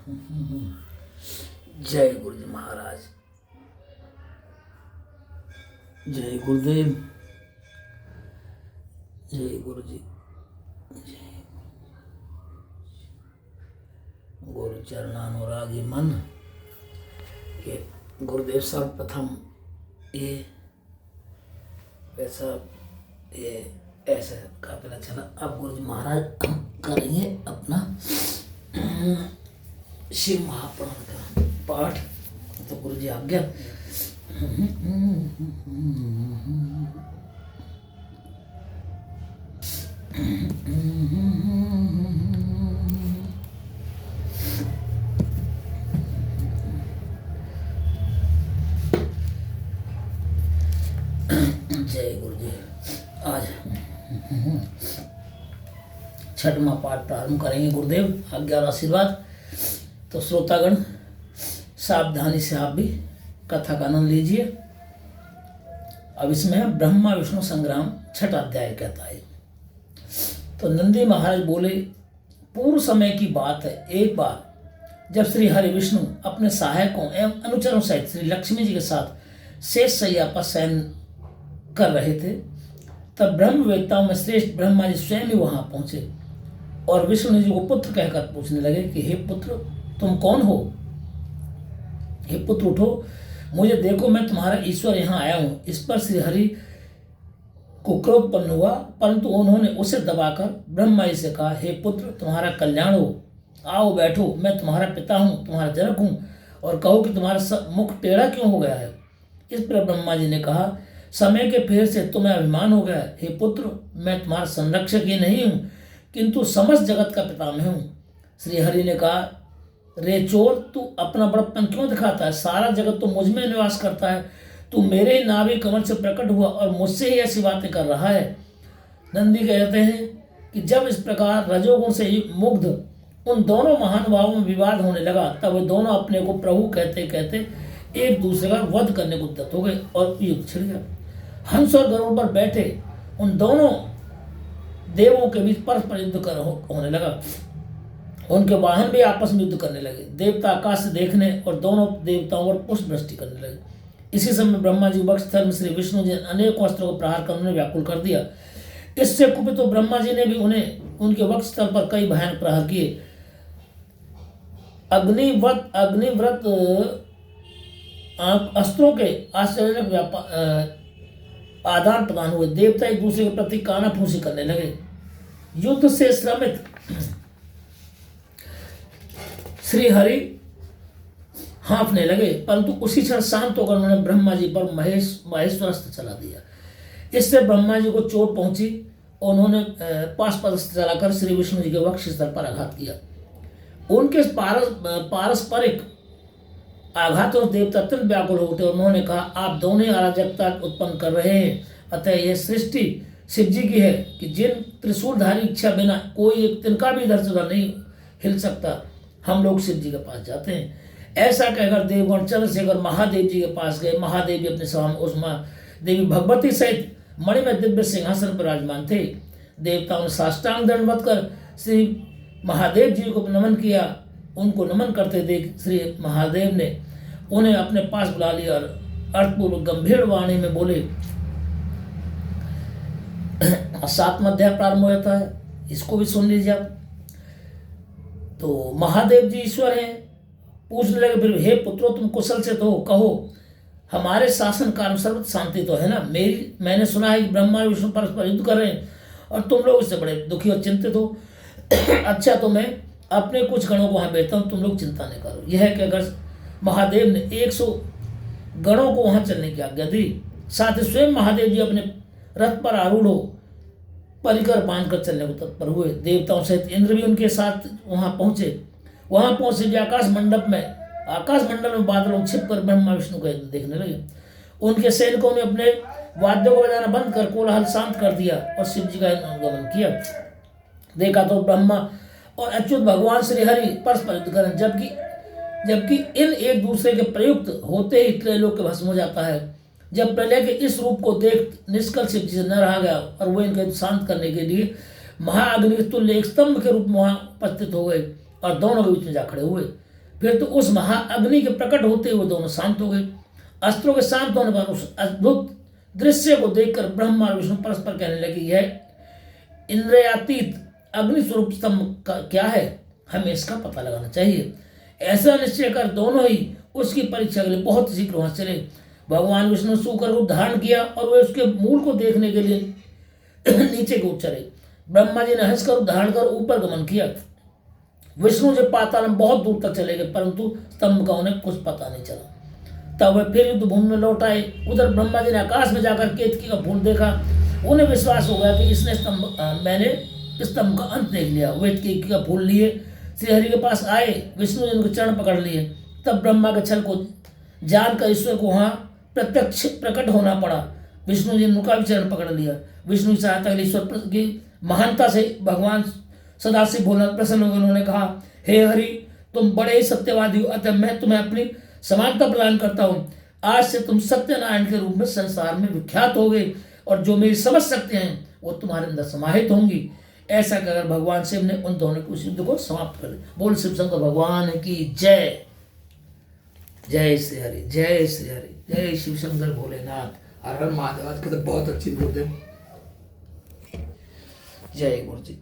जय गुरु जी महाराज, जय गुरुदेव, जय गुरु जी, जय गुरु चरणानुरागी मन के गुरुदेव। सर्वप्रथम ये वैसा ये ऐसा काफिला चला। अब गुरु जी महाराज करेंगे अपना शिव महापुराण का पाठ। तो गुरु जी आज्ञा। जय गुरु जी। आज छठवां पाठ प्रारंभ करेंगे गुरुदेव आज्ञा और आशीर्वाद। तो श्रोतागण सावधानी से आप भी कथा का आनंद लीजिए। अब इसमें ब्रह्मा विष्णु संग्राम छठा अध्याय कहता है। तो नंदी महाराज बोले, पूर्व समय की बात है, एक बार जब श्री हरि विष्णु अपने सहायकों एवं अनुचरों सहित श्री लक्ष्मी जी के साथ शेष शैया पर शयन कर रहे थे, तब ब्रह्मवेत्ताओं में श्रेष्ठ ब्रह्मा जी स्वयं ही वहां पहुंचे और विष्णु जी को पुत्र कहकर पूछने लगे कि हे पुत्र, तुम कौन हो? हे पुत्र उठो, मुझे देखो, मैं तुम्हारा ईश्वर यहाँ आया हूँ। इस पर श्री हरि को क्रोध उत्पन्न हुआ, परंतु उन्होंने उसे दबाकर ब्रह्मा जी से कहा, हे पुत्र, तुम्हारा कल्याण हो, आओ बैठो, मैं तुम्हारा पिता हूँ, तुम्हारा जनक हूँ, और कहो कि तुम्हारा मुख टेढ़ा क्यों हो गया है? इस पर ब्रह्मा जी ने कहा, समय के फेर से तुम्हें अभिमान हो गया। हे पुत्र, मैं तुम्हारा संरक्षक ही नहीं हूँ, किंतु समस्त जगत का पितामह हूँ। श्री हरि ने कहा, रे चोर, तू अपना बड़प्पन क्यों दिखाता है? सारा जगत तो मुझ में निवास करता है, तू मेरे ही नाभि कमल से प्रकट हुआ और मुझसे ही ऐसी बातें कर रहा है। नंदी कहते हैं कि जब इस प्रकार रजोगुण से मुग्ध उन दोनों महानुभावों में विवाद होने लगा, तब वे दोनों अपने को प्रभु कहते कहते एक दूसरे का वध करने को उद्यत हो गए और युद्ध छिड़ गया। हंस और गरुड़ पर बैठे उन दोनों देवों के बीच परस्पर युद्ध होने लगा। उनके वाहन भी आपस में युद्ध करने लगे। देवता आकाश से देखने और दोनों देवताओं पर पुष्प वृष्टि करने लगे। इसी समय ब्रह्मा जी वक्षस्थल में श्री विष्णु जी अनेक अस्त्रों को प्रहार कर उन्हें व्याकुल कर दिया। इससे कुपित तो ब्रह्मा जी ने भी उन्हें उनके वक्षस्थल पर कई भयानक प्रहार किए। अग्निव्रत अस्त्रों के आश्चर्यजनक आदान प्रदान हुए। देवता एक दूसरे के प्रति कानाफूसी करने लगे। युद्ध से श्रमित श्री हरि हाँफने लगे, परंतु उसी क्षण शांत होकर उन्होंने ब्रह्मा जी पर महेश्वरास्त्र चला दिया। इससे ब्रह्मा जी को चोट पहुंची और उन्होंने पाशुपतास्त्र चलाकर श्री विष्णु जी के वक्षस्थल पर आघात किया। उनके पारस्परिक आघातों से देवता अत्यंत व्याकुल हो उठे। उन्होंने कहा, आप दोनों अराजकता उत्पन्न कर रहे हैं, अतः यह सृष्टि शिव जी की है कि जिन त्रिशूलधारी इच्छा बिना कोई एक तिनका भी इधर से उधर नहीं हिल सकता। हम लोग शिव जी के पास जाते हैं। ऐसा कहकर देवगण चंद्रशेखर महादेव जी के पास गए। महादेव जी अपने सभा में उष्मा देवी भगवती सहित मणिमय दिव्य सिंहासन पर विराजमान थे। देवताओं ने साष्टांग दंडवत कर श्री महादेव जी को नमन किया। उनको नमन करते देख श्री महादेव ने उन्हें अपने पास बुला लिया और अर्थपूर्वक गंभीर वाणी में बोले। सातवां अध्याय प्रारंभ हो जाता है, इसको भी सुन लीजिए आप। तो महादेव जी ईश्वर हैं। पूछने लगे, फिर हे पुत्रो, तुम कुशल से तो कहो, हमारे शासन काल सर्वत्र शांति तो है ना? मैंने सुना है कि ब्रह्मा और विष्णु परस्पर युद्ध कर रहे हैं और तुम लोग इससे बड़े दुखी और चिंतित हो। अच्छा, तो मैं अपने कुछ गणों को वहां भेजता हूँ, तुम लोग चिंता नहीं करो। यह कहकर महादेव ने 100 गणों को वहां चलने की आज्ञा दी। साथ ही स्वयं महादेव जी अपने रथ पर आरूढ़ हो परिकर बांधकर चलने को तत्पर हुए। देवताओं सहित इंद्र भी उनके साथ वहां पहुंचे। वहां पहुंचे भी आकाश मंडल में बादलों में छिपकर ब्रह्मा विष्णु को देखने लगे। उनके सैनिकों ने अपने वाद्यों को बजाना बंद कर कोलाहल शांत कर दिया और शिव जी का अनुगमन किया। देखा तो ब्रह्मा और अच्युत भगवान श्री हरि परस्पर युद्ध करें, जबकि इन एक दूसरे के प्रयुक्त होते ही त्रैलोक के भस्म हो जाता है। जब प्रलय के इस रूप को देख निष्कल शिव जी से न रहा गया और वो इनके शांत करने के लिए महाअग्नि तुल्य एक स्तंभ के रूप में वहां उपस्थित हो गए और दोनों के बीच में जा खड़े हुए। फिर तो उस महाअग्नि के प्रकट होते हुए दोनों शांत हो गए। अस्त्रों के शांत होने पर उस अद्भुत दृश्य को देखकर ब्रह्मा और विष्णु परस्पर कहने लगे, यह इंद्रियातीत अग्नि स्वरूप स्तंभ का क्या है, हमें इसका पता लगाना चाहिए। ऐसा निश्चय कर दोनों ही उसकी परीक्षा के लिए बहुत शीघ्र वहां चले। भगवान विष्णु ने सूकर को धारण किया और वे उसके मूल को देखने के लिए नीचे को चले। ब्रह्मा जी ने हंसकर धारण कर ऊपर गमन किया। विष्णु जी पाताल में बहुत दूर तक चले गए, परंतु स्तंभ का उन्हें कुछ पता नहीं चला। तब वे फिर युद्ध भूमि में लौट आए। उधर ब्रह्मा जी ने आकाश में जाकर केतकी का फूल देखा। उन्हें विश्वास हो गया कि इसने मैंने स्तंभ का अंत देख लिया। वे केतकी का फूल लिए श्रीहरि के पास आए। विष्णु जी उनके चरण पकड़ लिए। तब ब्रह्मा के छल को जानकर ईश्वर को वहां प्रत्यक्ष प्रकट होना पड़ा। विष्णु जी ने उनका भी चरण पकड़ लिया। विष्णु की सहायता के लिए ईश्वर की महानता से भगवान सदाशिव भोलेनाथ प्रसन्न हो गए। उन्होंने कहा, हे हरि, तुम बड़े ही सत्यवादी हो, अतः मैं तुम्हें अपनी समानता प्रदान करता हूँ। आज से तुम सत्यनारायण के रूप में संसार में विख्यात हो गए और जो मेरी समझ सकते हैं वो तुम्हारे अंदर समाहित होंगी। ऐसा कहकर भगवान शिव ने उन दोनों के उस युद्ध को समाप्त कर दिया। बोल शिव शंकर भगवान की जय। जय श्री हरि, जय श्री हरि, जय शिव शंकर भोलेनाथ। हर हर महादेव। आज तो बहुत अच्छी गुरुदेव। जय गुरु जी।